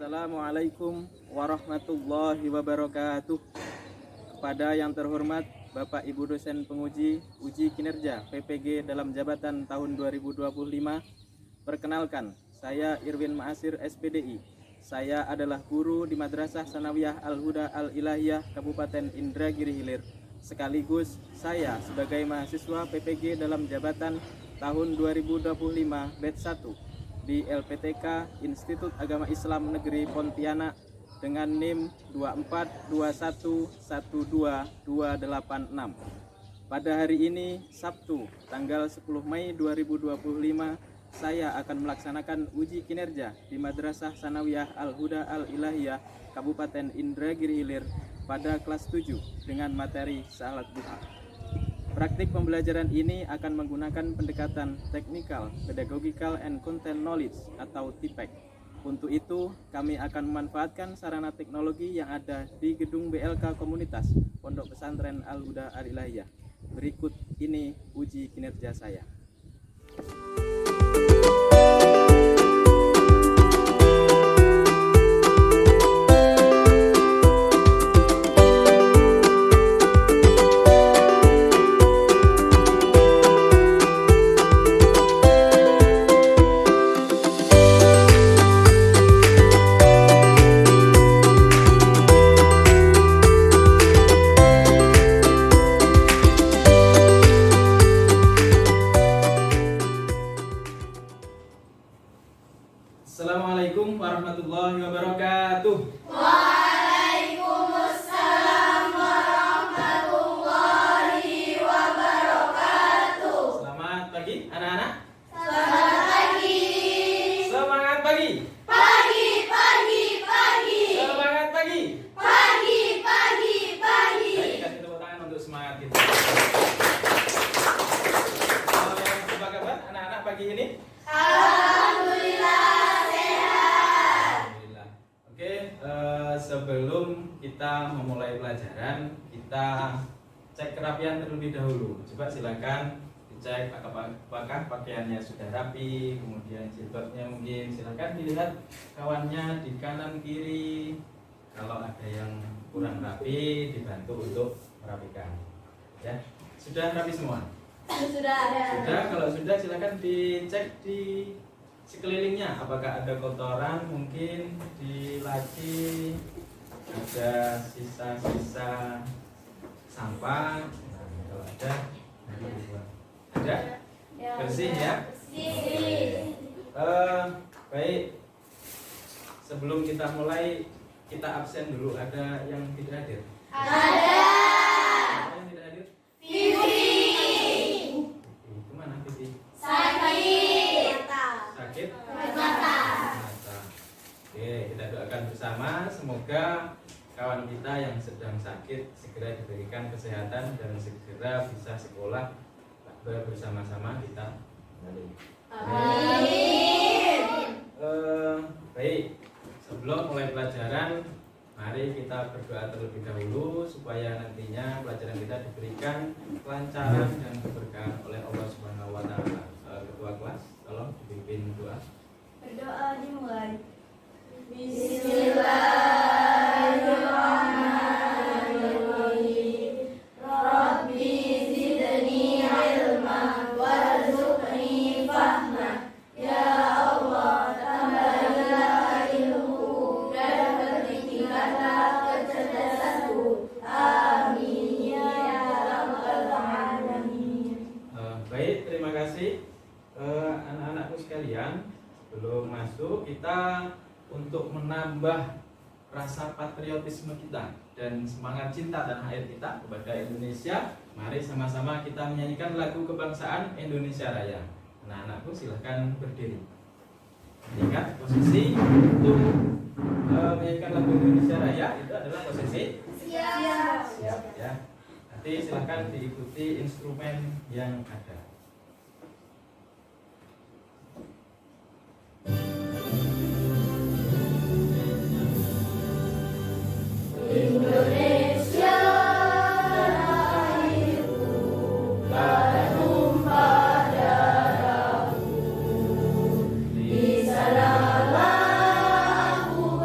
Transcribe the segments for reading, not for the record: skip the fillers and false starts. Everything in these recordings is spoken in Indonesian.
Assalamualaikum warahmatullahi wabarakatuh. Kepada yang terhormat Bapak Ibu dosen penguji uji kinerja PPG dalam jabatan tahun 2025, perkenalkan, saya Irwin Ma'asir SPDI. Saya adalah guru di Madrasah Sanawiyah Al-Huda Al-Ilahiyah Kabupaten Indragiri Hilir. Sekaligus saya sebagai mahasiswa PPG dalam jabatan tahun 2025 batch 1 di LPTK Institut Agama Islam Negeri Pontianak dengan NIM 242112286. Pada hari ini Sabtu tanggal 10 Mei 2025, saya akan melaksanakan uji kinerja di Madrasah Sanawiyah Al-Huda Al-Ilahiyah Kabupaten Indragiri Hilir pada kelas 7 dengan materi salat duha. Praktik pembelajaran ini akan menggunakan pendekatan Technical, Pedagogical and Content Knowledge atau TPEK. Untuk itu, kami akan memanfaatkan sarana teknologi yang ada di gedung BLK Komunitas Pondok Pesantren Al-Huda Al-Ilahiyah. Berikut ini uji kinerja saya. Assalamualaikum warahmatullahi wabarakatuh. Waalaikumsalam warahmatullahi wabarakatuh. Selamat pagi anak-anak. Selamat pagi. Semangat pagi. Pagi, pagi, pagi. Semangat pagi. Pagi, pagi, pagi. Baik, kasih tepuk tangan untuk semangat kita. Apa kabar anak-anak pagi ini? Alhamdulillah sehat. Alhamdulillah. Oke, sebelum kita memulai pelajaran, kita cek kerapian terlebih dahulu. Coba silakan dicek apakah pakaiannya sudah rapi, kemudian jilbabnya mungkin silakan dilihat kawannya di kanan kiri. Kalau ada yang kurang rapi, dibantu untuk merapikan. Ya, sudah rapi semua? Sudah ada. Sudah, kalau sudah silakan dicek di sekelilingnya apakah ada kotoran, mungkin di laci ada sisa-sisa sampah. Nah, kalau ada nanti dibuang. Ada? Bersih ya? Bersih. Baik. Sebelum kita mulai, kita absen dulu. Ada yang tidak hadir? Ada. Ada yang tidak hadir? Pipi. Kemana Pipi? Sakit. Sakit? Mata. Mata. Oke, kita doakan bersama semoga kawan kita yang sedang sakit segera diberikan kesehatan dan segera bisa sekolah bersama-sama kita kembali. Amin. Baik, sebelum mulai pelajaran, mari kita berdoa terlebih dahulu supaya nantinya pelajaran kita diberikan kelancaran dan keberkahan oleh Allah Subhanahu wa taala. Ketua kelas, tolong dipimpin doa. Berdoa dimulai. Bismillahirrahmanirrahim. Rabbi zidni ilma warzuqni fahma. Ya Allah, tambahlah ilmu dan berikanlah kecerdasanku. Amin ya rabbal alamin. Baik, terima kasih anak-anakku sekalian. Sebelum masuk, kita untuk menambah rasa patriotisme kita dan semangat cinta tanah air kita kepada Indonesia, mari sama-sama kita menyanyikan lagu kebangsaan Indonesia Raya. Anak-anakku silahkan berdiri. Ingat posisi untuk menyanyikan lagu Indonesia Raya itu adalah posisi Siap. siap ya. Nanti silahkan diikuti instrumen yang ada. Indonesia airku, tak tumpah darahku. Di sanalah aku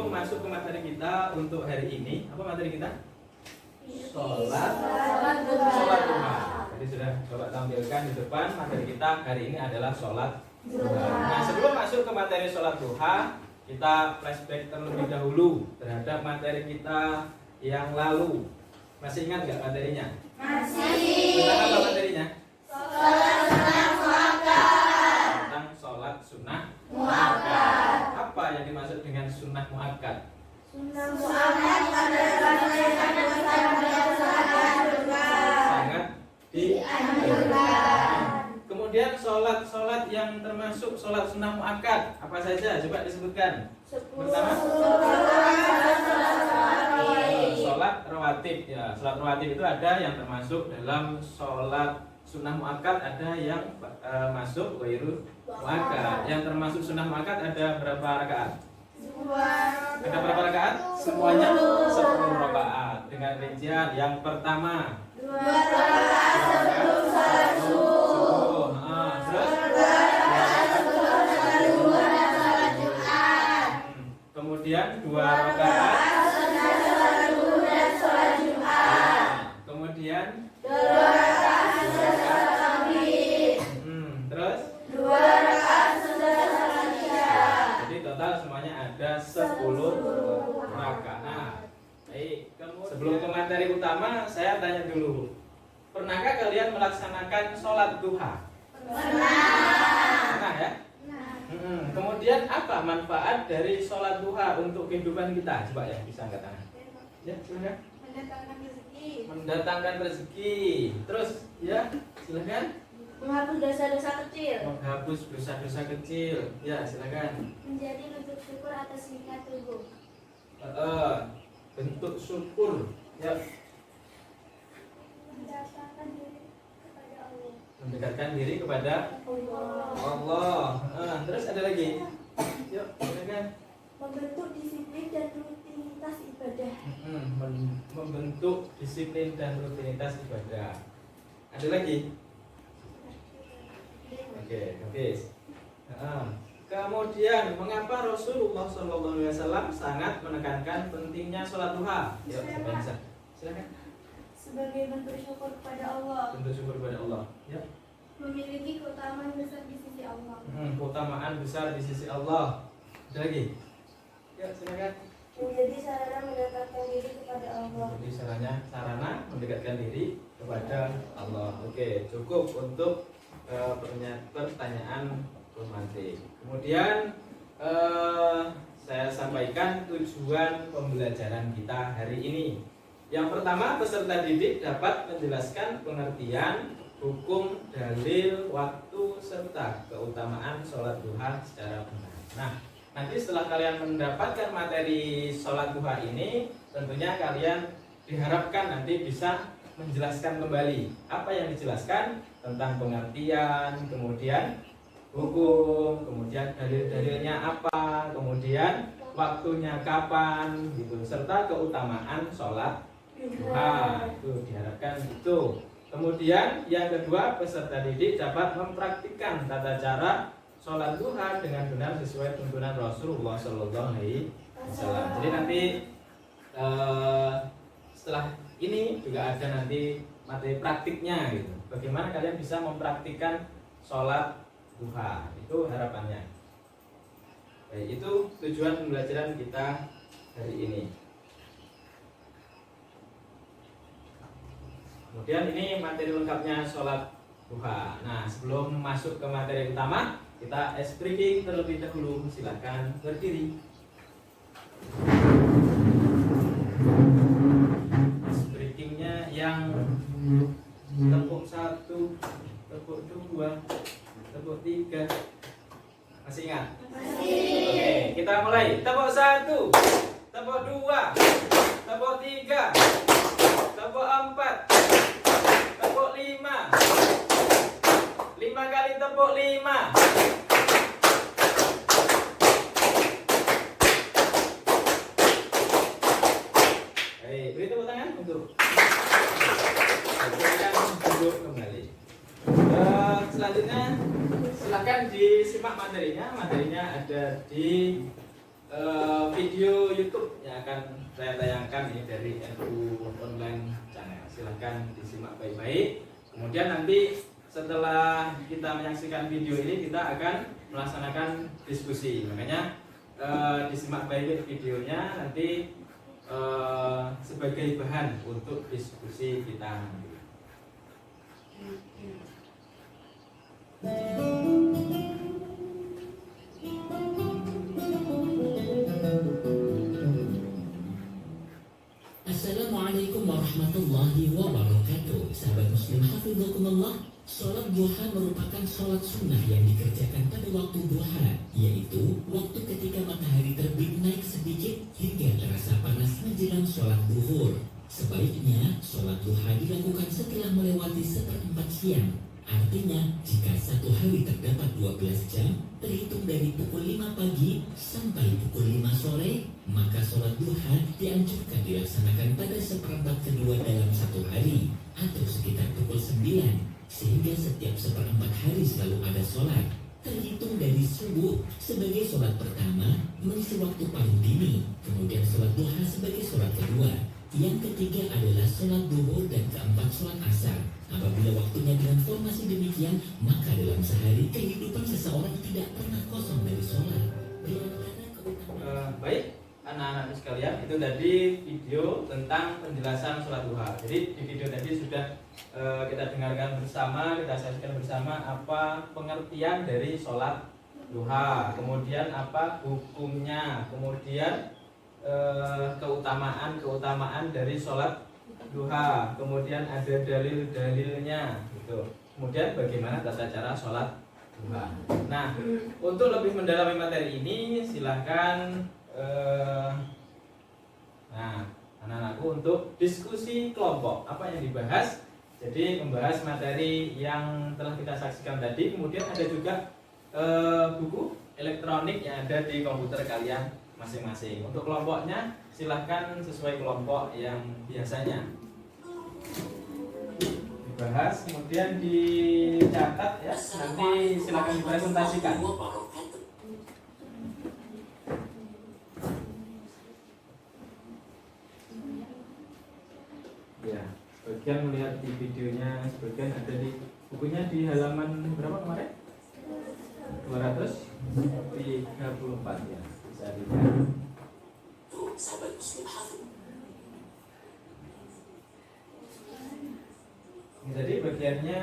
sebelum masuk ke materi kita untuk hari ini, apa materi kita? Sholat duha. Jadi sudah Bapak tampilkan di depan materi kita hari ini adalah sholat duha. Nah, sebelum masuk ke materi sholat duha, kita flashback terlebih dahulu terhadap materi kita yang lalu. Masih ingat nggak materinya? Masih. Tentang apa materinya? Sholat sunnah muakkad. Tentang sholat sunnah Muakkad. Apa yang dimaksud dengan sunnah muakkad? Sunnah muakkad adalah Sangat dianjurkan. Kemudian sholat yang termasuk sholat sunnah muakkad apa saja? Coba disebutkan. Pertama, sholat rawatib. Ya, sholat rawatib itu ada yang termasuk dalam sholat sunnah muakkad, ada yang masuk ghairul muakkad. Yang termasuk sunnah muakkad ada berapa rakaat? Ada berapa rakaat? Semuanya 10 rakaat dengan rincian. Yang pertama 2 rakaat sebelum salat subuh. Terus 2 rakaat sebelum salat zuhur dan salat Jumat. Kemudian 2 rakaat Setelah salat zuhur dan salat Jumat. Kemudian 2 rakaat setelah salat maghrib. Terus 2 rakaat setelah salat isya. jadi total semuanya ada 10 rakaat. Baik, sebelum ke materi utama saya tanya dulu. Pernahkah kalian melaksanakan sholat duha? Pernah ya? Kemudian apa manfaat dari sholat duha untuk kehidupan kita? Coba ya, bisa angkat tangan. Ya, silakan. Mendatangkan rezeki. Mendatangkan rezeki. Terus ya, silakan. Menghapus dosa-dosa kecil. Menghapus dosa-dosa kecil. Ya, silakan. Menjadi bentuk syukur atas nikmat tubuh. Bentuk syukur. Ya, Mendekatkan diri kepada Allah. mendekatkan diri kepada Allah. Terus ada lagi. Yuk, silakan. Membentuk disiplin dan rutinitas ibadah. Membentuk disiplin dan rutinitas ibadah. Ada lagi? Oke, habis. Kemudian, mengapa Rasulullah SAW sangat menekankan pentingnya sholat duha? Ya, bisa. Silakan. Sebagai bentuk syukur kepada Allah. Bentuk syukur kepada Allah. Ya. Memiliki keutamaan besar di sisi Allah. Keutamaan besar di sisi Allah. Ada lagi? Ya, silakan. Menjadi sarana mendekatkan diri kepada Allah. Jadi sarana mendekatkan diri kepada Allah. Oke, cukup untuk pertanyaan romantik. Kemudian saya sampaikan tujuan pembelajaran kita hari ini. Yang pertama, peserta didik dapat menjelaskan pengertian, hukum, dalil, waktu, serta keutamaan sholat duha secara benar. Nah, nanti setelah kalian mendapatkan materi sholat duha ini, tentunya kalian diharapkan nanti bisa menjelaskan kembali apa yang dijelaskan tentang pengertian, kemudian hukum, kemudian dalil-dalilnya apa, kemudian waktunya kapan, gitu, serta keutamaan sholat duha. Itu diharapkan itu. Kemudian yang kedua, peserta didik dapat mempraktikkan tata cara sholat duha dengan benar sesuai tuntunan Rasulullah SAW. Jadi nanti setelah ini juga ada nanti materi praktiknya gitu. Bagaimana kalian bisa mempraktikkan sholat duha, itu harapannya. Baik, itu tujuan pembelajaran kita hari ini. Kemudian ini materi lengkapnya sholat duha. Nah, sebelum masuk ke materi utama, kita ice breaking terlebih dahulu. Silakan berdiri. Ice breakingnya yang tepuk 1, tepuk 2, tepuk 3. Masih ingat? Masih. Oke, kita mulai. Tepuk 1, tepuk 2, tepuk 3, tepuk 4, tepuk 5. 5 kali tepuk 5. Baik, beri tepuk tangan untuk silakan duduk kembali. Selanjutnya silakan disimak materinya. Materinya ada di video YouTube yang akan saya tayangkan ini dari NU Online Channel. Silahkan disimak baik-baik. Kemudian nanti setelah kita menyaksikan video ini kita akan melaksanakan diskusi. Makanya disimak baik-baik videonya nanti sebagai bahan untuk diskusi kita nanti. Assalamualaikum warahmatullahi wabarakatuh. Sahabat muslim hafizakumullah. Sholat duha merupakan sholat sunnah yang dikerjakan pada waktu duha, yaitu waktu ketika matahari terbit naik sedikit hingga terasa panas menjelang sholat duhur. Sebaiknya sholat duha dilakukan setelah melewati seperempat siang. Artinya, jika satu hari terdapat 12 jam, terhitung dari pukul 5 pagi sampai pukul 5 sore, maka sholat duha dianjurkan dilaksanakan pada seperempat kedua dalam satu hari, atau sekitar pukul 9, sehingga setiap seperempat hari selalu ada sholat. Terhitung dari subuh sebagai sholat pertama, mengisi waktu paling dini, kemudian sholat duha sebagai sholat kedua. Yang ketiga adalah sholat duhur dan keempat sholat asar. Apabila waktunya dengan formasi demikian, maka dalam sehari kehidupan seseorang tidak pernah kosong dari sholat. Baik, anak-anak sekalian, itu tadi video tentang penjelasan sholat duha. Jadi di video tadi sudah kita dengarkan bersama, kita saksikan bersama apa pengertian dari sholat duha, kemudian apa hukumnya, kemudian keutamaan dari sholat duha, kemudian ada dalil-dalilnya gitu. Kemudian bagaimana tata cara sholat duha. Nah, untuk lebih mendalami materi ini silahkan anak-anakku untuk diskusi kelompok. Apa yang dibahas? Jadi membahas materi yang telah kita saksikan tadi. Kemudian ada juga buku elektronik yang ada di komputer kalian masing-masing. Untuk kelompoknya silahkan sesuai kelompok yang biasanya dibahas, kemudian dicatat ya, nanti silahkan dipresentasikan. Ya, sebagian melihat di videonya, sebagian ada di bukunya di halaman berapa kemarin? 234 ya. Jadi bagiannya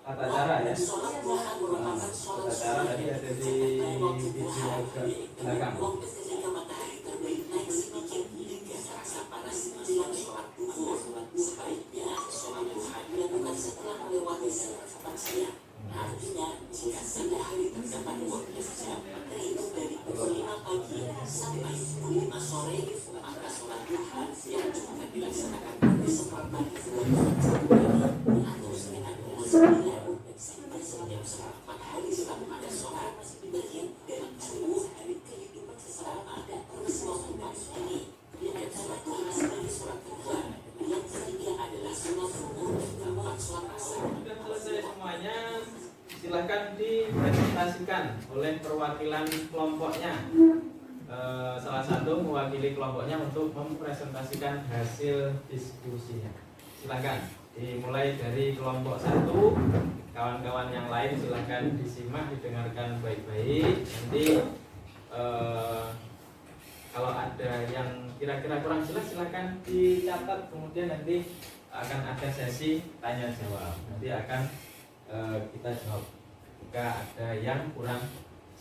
tata cara ya. Tata cara tadi ada di video ke belakang. Artinya, jika setiap hari terdapat 12 jam, terhitung dari pukul 5 pagi sampai pukul 5 sore, maka sholat duha yang juga dilaksanakan pada seperempat kedua atau sekitar pukul 9 sampai setiap seperempat hari selalu ada sholat. Bagian dalam seluruh hari kehidupan seseorang dan peristiwa hukum ini, dengan sholat duha sebagai sholat kedua. Yang ketiga adalah sholat subuh, keempat sholat asar. Sudah selesai semuanya. Silahkan dipresentasikan oleh perwakilan kelompoknya. Salah satu mewakili kelompoknya untuk mempresentasikan hasil diskusinya. Silahkan dimulai dari kelompok 1. Kawan-kawan yang lain silahkan disimak, didengarkan baik-baik. Nanti kalau ada yang kira-kira kurang jelas silahkan dicatat. Kemudian nanti akan ada sesi tanya jawab. Nanti akan kita jawab jika ada yang kurang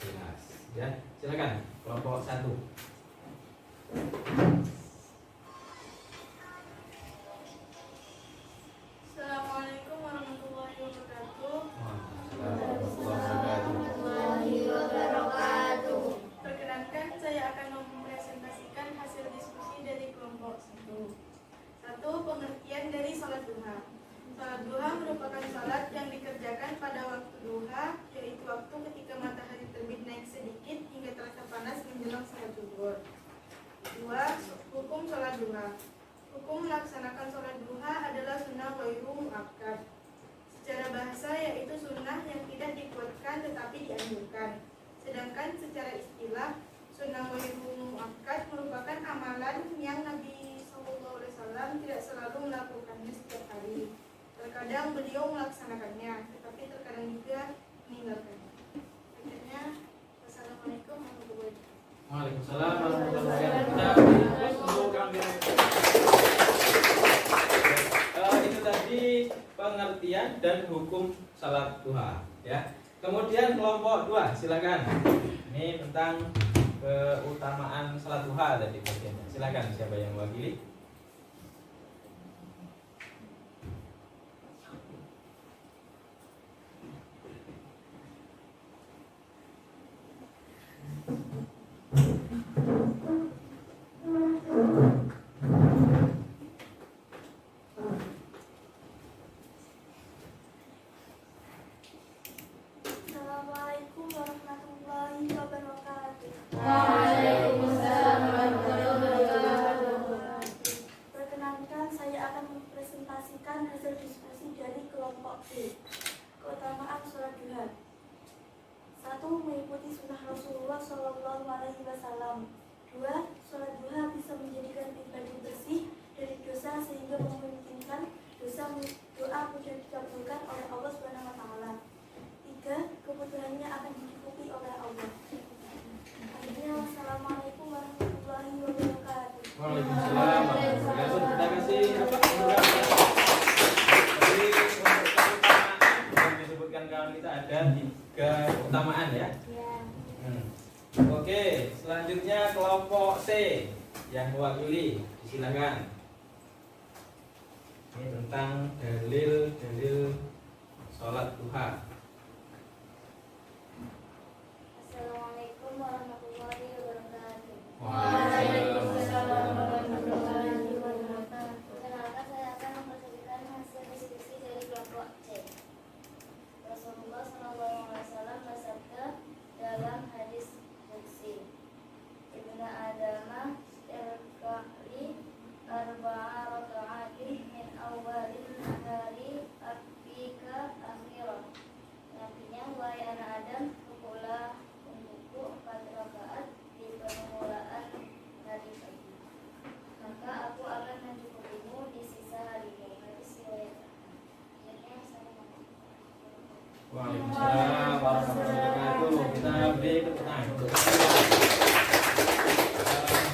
jelas ya. Silakan kelompok 1. Assalamualaikum warahmatullahi wabarakatuh. Warahmatullahi Wabarakatuh. Perkenankan saya akan mempresentasikan hasil diskusi dari kelompok 1. 1. Pengertian dari sholat duha. Sholat duha merupakan sholat yang dikerjakan pada waktu duha, yaitu waktu ketika matahari terbit naik sedikit hingga terasa panas menjelang sholat zuhur. 2. Hukum sholat duha. Hukum melaksanakan sholat duha adalah sunnah ghairu muakkad. Secara bahasa yaitu sunnah yang tidak dikuatkan tetapi dianjurkan. Sedangkan secara istilah, Sunnah muakkad merupakan amalan yang Nabi SAW tidak selalu melakukannya setiap hari. Terkadang beliau melaksanakannya, tetapi terkadang juga meninggalkannya. Akhirnya, wassalamualaikum warahmatullahi wabarakatuh. Waalaikumsalam warahmatullahi wabarakatuh. Itu tadi pengertian dan hukum salat duha, ya. Kemudian kelompok 2, silakan. Ini tentang keutamaan salat duha tadi bagiannya. Silakan, siapa yang mewakili? Assalamualaikum warahmatullahi wabarakatuh. Waalaikumsalam warahmatullahi wabarakatuh. Perkenankan saya akan mempresentasikan hasil diskusi dari kelompok B. Keutamaan sholat duha. 1. Mengikuti sunnah Rasulullah Shallallahu Alaihi Wasallam. 2. Sholat duha bisa menjadikan pribadi bersih dari dosa sehingga memungkinkan doa mudah dikabulkan oleh Allah Subhanahu Wa Taala. 3. Kebutuhannya akan dicukupi oleh Allah. Akhirnya, wassalamualaikum warahmatullahi wabarakatuh. Waalaikumsalam warahmatullahi wabarakatuh. Kita kasih Jadi untuk keutamaan yang disebutkan kawan kita ada 3 keutamaan ya. Oke, selanjutnya kelompok C yang mewakili, silakan. Ini tentang dalil-dalil sholat duha. Assalamualaikum warahmatullahi wabarakatuh. Waalaikumsalam warahmatullahi wabarakatuh. Perkenalkan, saya akan mempresentasikan hasil diskusi dari kelompok C. Rasulullah SAW bersabda dalam hadis qudsi, Ibnu Adamah irka'li arba'a raka'atin min awalin nahari akfika akhirah. Artinya, wahai anak Adam, rukulah untukku 4 rakaat di permulaan hari pagi, maka aku akan mencukupimu di sisa harimu. Hadis riwayat Ahmad. Waalaikumsalam warahmatullahi wabarakatuh. Kita beri keterangan.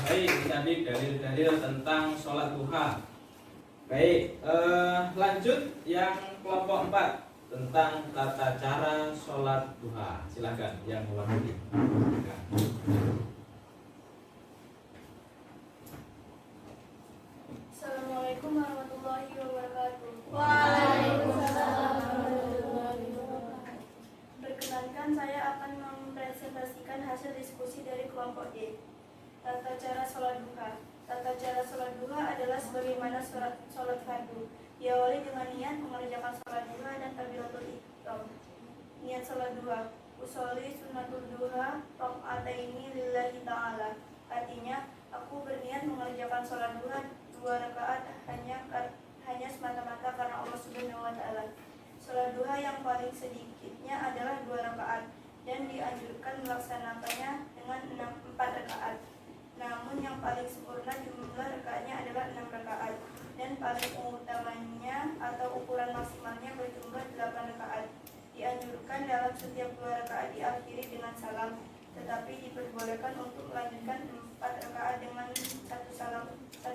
Baik, tadi dalil-dalil tentang sholat duha. Baik, lanjut yang kelompok 4 tentang tata cara sholat duha. Silakan yang mewakili. Assalamualaikum warahmatullahi wabarakatuh. Waalaikumsalam warahmatullahi wabarakatuh. Perkenankan, saya akan mempresentasikan hasil diskusi dari kelompok D. Tata cara sholat duha. Tata cara sholat duha adalah sebagaimana sholat fardu. Diawali dengan niat mengerjakan sholat duha dan takbiratul ihram. Niat sholat duha. Usolli sunnatul duha rakaataini lillahi ta'ala. Artinya, aku berniat mengerjakan sholat duha 2 rakaat hanya semata-mata karena Allah Subhanahu Wa Taala. Sholat duha yang paling sedikitnya adalah 2 rakaat dan dianjurkan melaksanakannya dengan 4 rakaat. Namun yang paling sempurna jumlah rakaatnya adalah 6 rakaat dan paling utamanya atau ukuran maksimalnya berjumlah 8 rakaat. Dianjurkan dalam setiap 2 rakaat diakhiri dengan salam, tetapi diperbolehkan untuk melanjutkan 4 rakaat dengan 1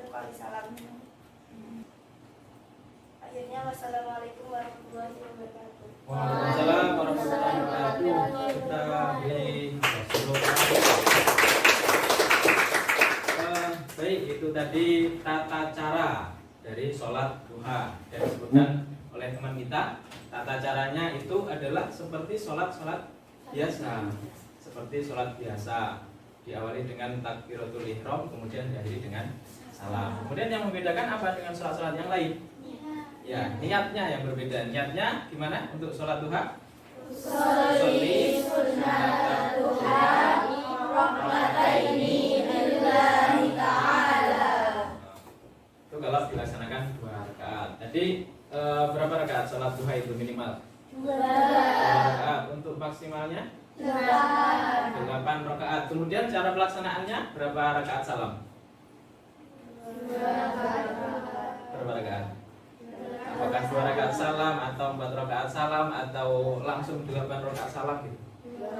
kali salam. Akhirnya, wassalamualaikum warahmatullahi wabarakatuh. Waalaikumsalam warahmatullahi wabarakatuh. Kita beri baik, itu tadi tata cara dari sholat duha yang disebutkan oleh teman kita. Tata caranya itu adalah seperti sholat biasa, seperti sholat biasa, diawali dengan takbiratul ihram, kemudian diakhiri dengan salam. Kemudian yang membedakan apa dengan sholat-sholat yang lain? Ya, niatnya yang berbeda. Niatnya gimana untuk sholat duha? Sholli sunnatul duha rakaataini lillahi ta'ala. Itu kalau dilaksanakan 2 rakaat. Jadi berapa rakaat sholat duha itu minimal? 2 rakaat. Untuk maksimalnya 8 rakaat. Kemudian Kemudian cara pelaksanaannya berapa rakaat salam? Berapa rakaat? Apakah 2 rakaat salam atau 4 rakaat salam atau langsung 8 rakaat salam gitu? 2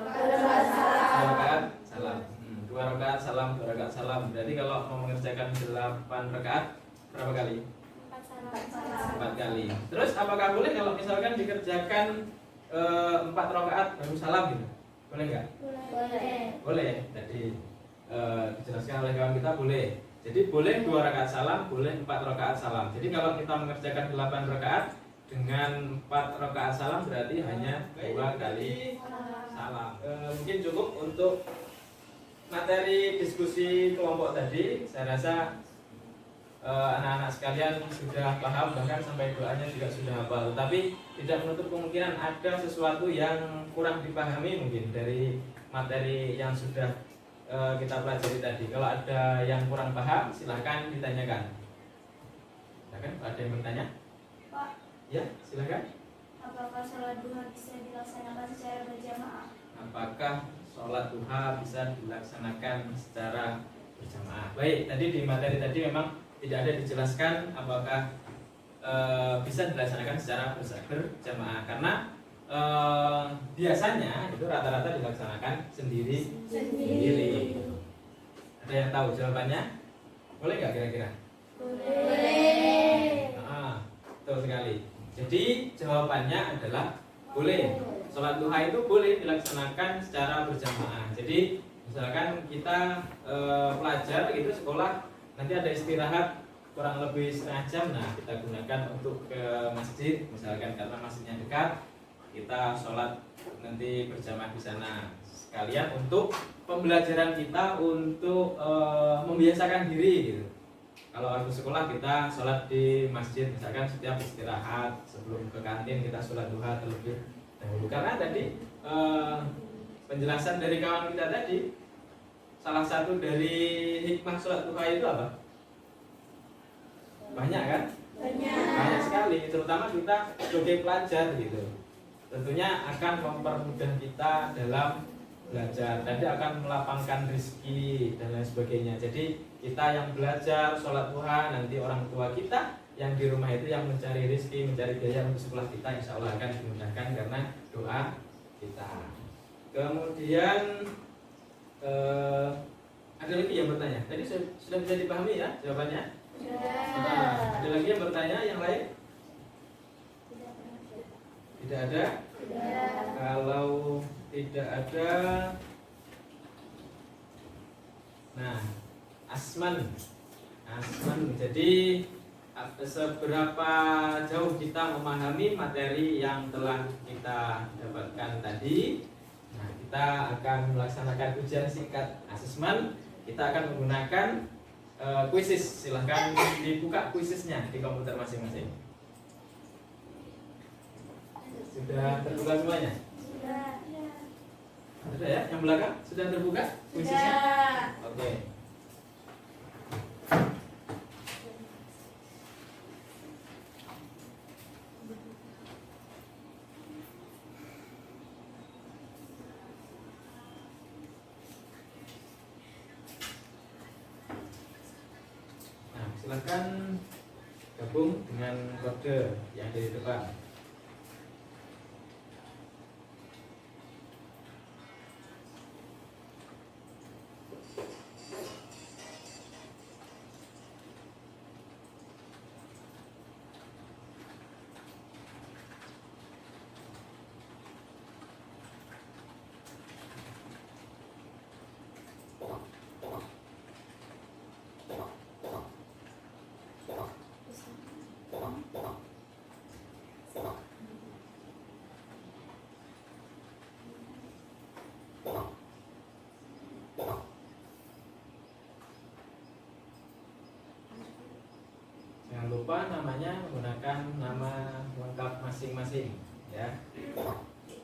rakaat salam. 2 rakaat salam, 2 rakaat salam. Berarti kalau mau mengerjakan 8 rakaat berapa kali? 4 kali. Terus apakah boleh kalau misalkan dikerjakan 4 rakaat baru salam gitu? Boleh nggak? Boleh. Jadi dijelaskan oleh kawan kita boleh. Jadi boleh 2 rakaat salam, boleh 4 rakaat salam. Jadi kalau kita mengerjakan 8 rakaat dengan 4 rakaat salam berarti hanya 2 kali salam. Mungkin cukup untuk materi diskusi kelompok tadi. Saya rasa anak-anak sekalian sudah paham, bahkan sampai doanya juga sudah hafal. Tapi tidak menutup kemungkinan ada sesuatu yang kurang dipahami mungkin dari materi yang sudah kita pelajari tadi. Kalau ada yang kurang paham, silahkan ditanyakan. Silahkan, ada yang bertanya? Pak, Ya, silahkan. apakah sholat duha bisa dilaksanakan secara berjamaah? Apakah sholat duha bisa dilaksanakan secara berjamaah? Baik, tadi di materi tadi memang tidak ada dijelaskan apakah bisa dilaksanakan secara berjamaah, karena biasanya itu rata-rata dilaksanakan sendiri. Ada yang tahu jawabannya? Boleh nggak kira-kira? Boleh. Betul sekali. Jadi jawabannya adalah boleh. Sholat duha itu boleh dilaksanakan secara berjamaah. Jadi misalkan kita pelajar gitu sekolah, nanti ada istirahat kurang lebih setengah jam, nah kita gunakan untuk ke masjid misalkan karena masjidnya dekat, kita sholat nanti berjamaah di sana sekalian untuk pembelajaran kita untuk membiasakan diri gitu. Kalau waktu sekolah kita sholat di masjid misalkan setiap istirahat sebelum ke kantin kita sholat duha terlebih dahulu, karena tadi penjelasan dari kawan kita tadi, salah satu dari hikmah sholat duha itu apa? Banyak kan? Banyak sekali, terutama kita sebagai pelajar gitu. Tentunya akan mempermudah kita dalam belajar, tadi akan melapangkan rezeki dan lain sebagainya. Jadi kita yang belajar sholat duha, nanti orang tua kita yang di rumah itu yang mencari rezeki, mencari biaya untuk sekolah kita, insya Allah akan dimudahkan karena doa kita. Kemudian ada lagi yang bertanya. Tadi sudah bisa dipahami ya jawabannya? Nah, ada lagi yang bertanya yang lain? Tidak ada? Kalau tidak ada, nah Asman, jadi seberapa jauh kita memahami materi yang telah kita dapatkan tadi? Nah, kita akan melaksanakan ujian singkat asesmen. Kita akan menggunakan kuisis. Silahkan dibuka kuisisnya di komputer masing-masing. Sudah terbuka semuanya? Sudah ya? Yang belakang sudah terbuka kuisisnya? Oke. Nah, silakan gabung dengan kode yang ada di depan. Jangan lupa namanya menggunakan nama lengkap masing-masing ya.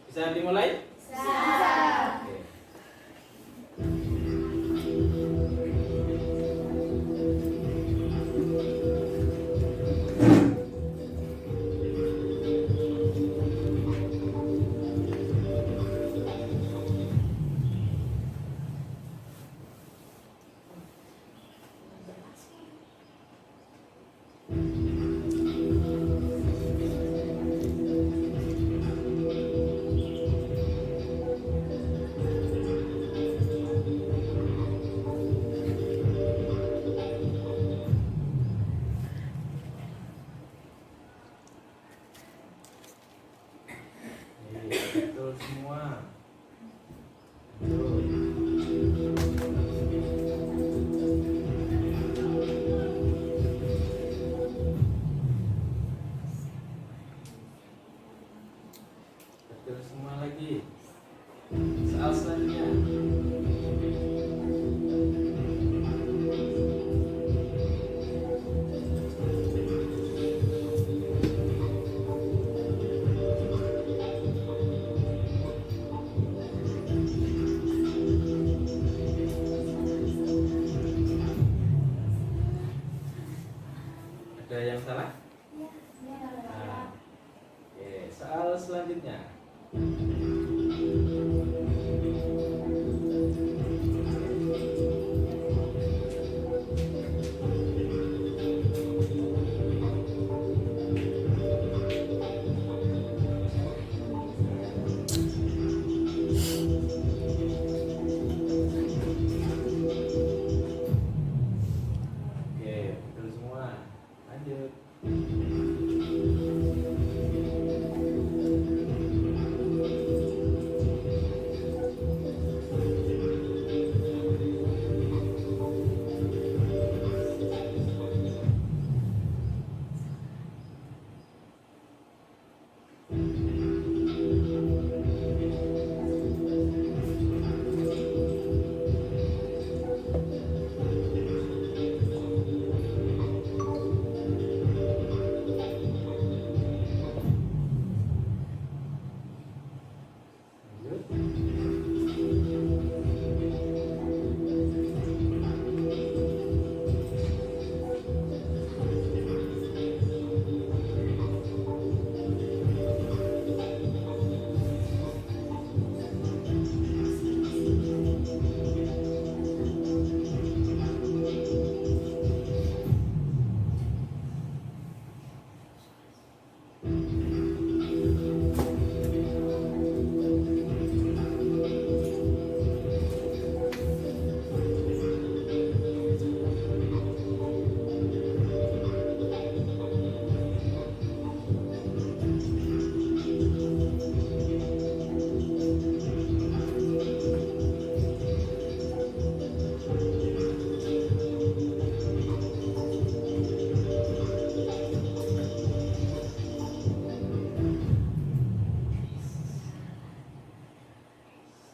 Bisa dimulai? Oke. Ada yang salah? Nah, oke, soal selanjutnya. Oke, betul semua. Lanjut. Lanjut.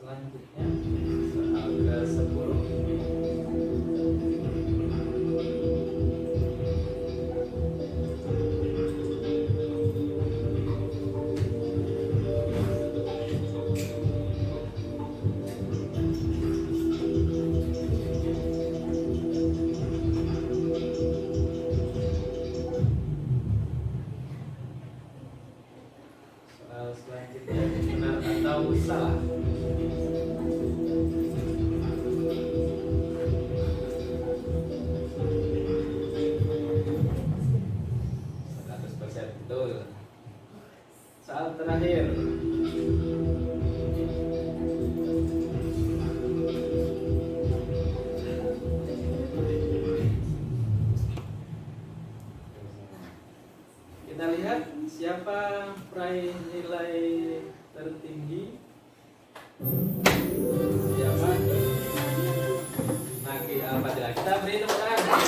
Selanjutnya soal ke-10. Soal selanjutnya benar atau salah? Betul. Soal terakhir. Kita lihat siapa peraih nilai tertinggi. Siapa? Nagi Al-Fadilah. Kita beri tepuk tangan.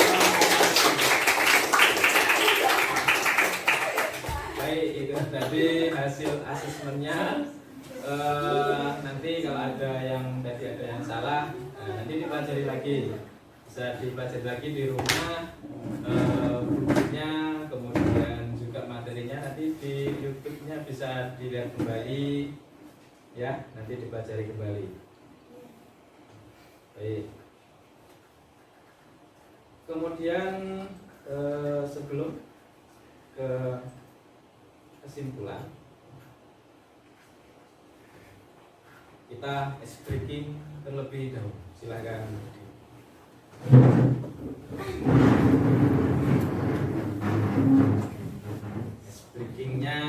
Baik, itu tadi hasil asesmennya. Nanti kalau ada yang tadi ada yang salah, nanti dipelajari lagi. Bisa dipelajari lagi di rumah, bukunya, kemudian juga materinya nanti di YouTube-nya bisa dilihat kembali, ya. Nanti dipelajari kembali. Baik. Kemudian sebelum ke kesimpulan, kita ice breaking terlebih dahulu. Silakan. Ice breakingnya,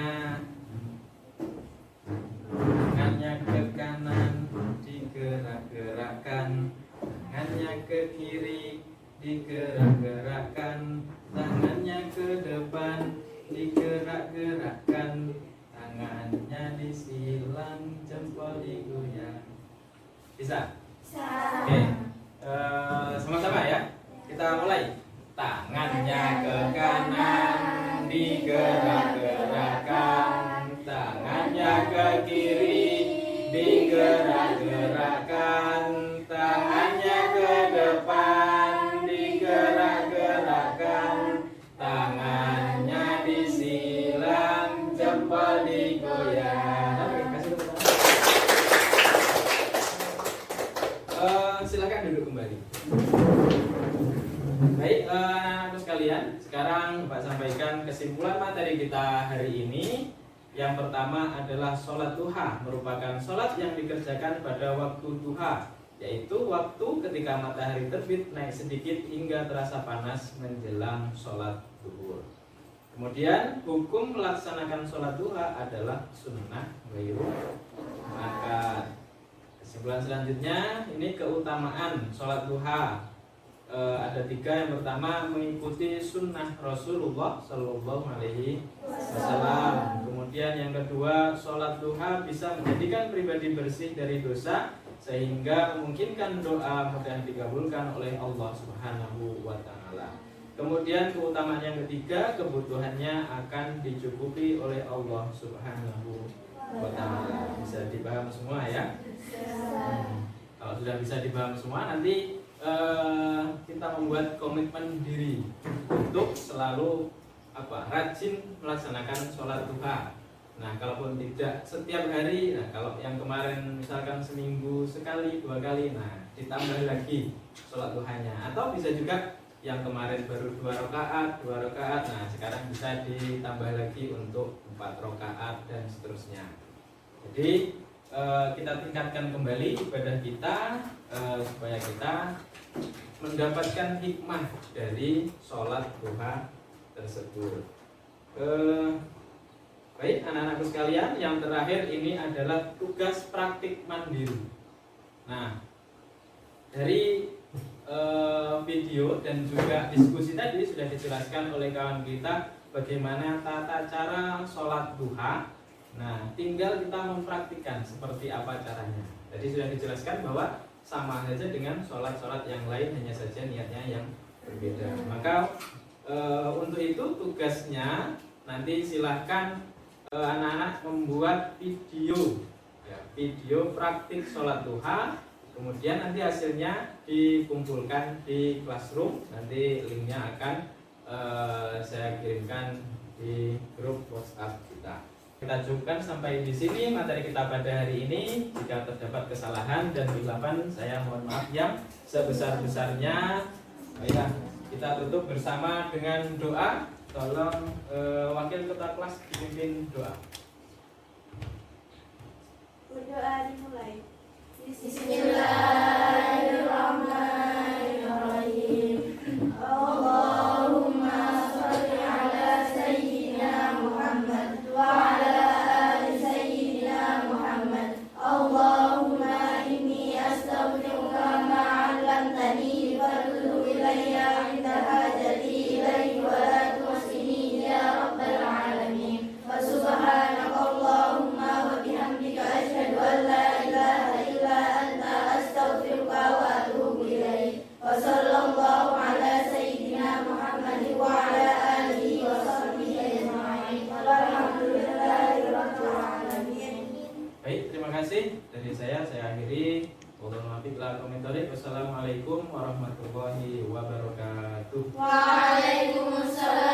tangannya ke kanan digerak-gerakkan, tangannya ke kiri digerak-gerakkan, tangannya ke depan digerak-gerakkan, tangannya disilang, jempol digoyang. Bisa? Oke. Sama-sama ya. Kita mulai. Tangannya ke kanan digerak-gerakkan, tangannya ke kiri digerak-gerakkan, tangannya ke depan digerak-gerakkan, tangannya disilang, jempol digoyang. Silakan duduk kembali. kembali. Baik, anak-anakku sekalian, sekarang Bapak sampaikan kesimpulan materi kita hari ini. Yang pertama adalah sholat duha, merupakan sholat yang dikerjakan pada waktu duha, yaitu waktu ketika matahari terbit naik sedikit hingga terasa panas menjelang sholat zuhur. Kemudian hukum melaksanakan sholat duha adalah sunnah ghairu muakkad. Kesimpulan selanjutnya, ini keutamaan sholat duha. Ada 3. Yang pertama, mengikuti sunnah Rasulullah Shallallahu Alaihi Wasallam. Kemudian yang kedua, sholat duha bisa menjadikan pribadi bersih dari dosa sehingga memungkinkan doa mudah dikabulkan oleh Allah Subhanahu wa Ta'ala. Kemudian keutamaan yang ketiga, kebutuhannya akan dicukupi oleh Allah Subhanahu wa Ta'ala. Bisa dipaham semua ya? Kalau sudah bisa dipaham semua, nanti kita membuat komitmen diri untuk selalu rajin melaksanakan sholat duha. Nah, kalaupun tidak setiap hari, nah kalau yang kemarin misalkan seminggu sekali, 2 kali, nah ditambah lagi sholat duhanya. Atau bisa juga yang kemarin baru 2 rakaat, nah sekarang bisa ditambah lagi untuk 4 rakaat dan seterusnya. Jadi kita tingkatkan kembali ibadah kita supaya kita mendapatkan hikmah dari sholat duha tersebut. Baik anak-anakku sekalian, yang terakhir ini adalah tugas praktik mandiri. Nah, dari video dan juga diskusi tadi sudah dijelaskan oleh kawan kita bagaimana tata cara sholat duha. Nah, tinggal kita mempraktikkan seperti apa caranya. Tadi sudah dijelaskan bahwa sama saja dengan sholat-sholat yang lain, hanya saja niatnya yang berbeda. Maka untuk itu tugasnya nanti silahkan anak-anak membuat video, video praktik sholat duha. Kemudian nanti hasilnya dikumpulkan di classroom. Nanti linknya akan saya kirimkan di grup WhatsApp kita. Kita cukupkan sampai di sini materi kita pada hari ini. Jika terdapat kesalahan dan kesilapan, saya mohon maaf yang sebesar-besarnya. Ya, kita tutup bersama dengan doa. Tolong wakil ketua kelas dipimpin doa. Berdoa dimulai. Bismillahirrahmanirrahim. Allahumma sholli ala sayyidina Muhammad wa ala ali sayyidina Muhammad. Allahumma inni astaghfiruka ma 'allamtani fadlu ilayya 'inda hajati ilayhi wa la tusini ya rabbal alamin. Wa subhanaka Allahumma wa bihamdika asyhadu an la ilaha illa anta astaghfiruka wa atubu ilaik. Wa sallallahu ala sayyidina Muhammad wa ala alihi wa sahbihi ajma'in. Walhamdulillahi rabbil alamin. Baik, terima kasih dari saya akhiri. Wassalamualaikum warahmatullahi wabarakatuh. Waalaikumsalam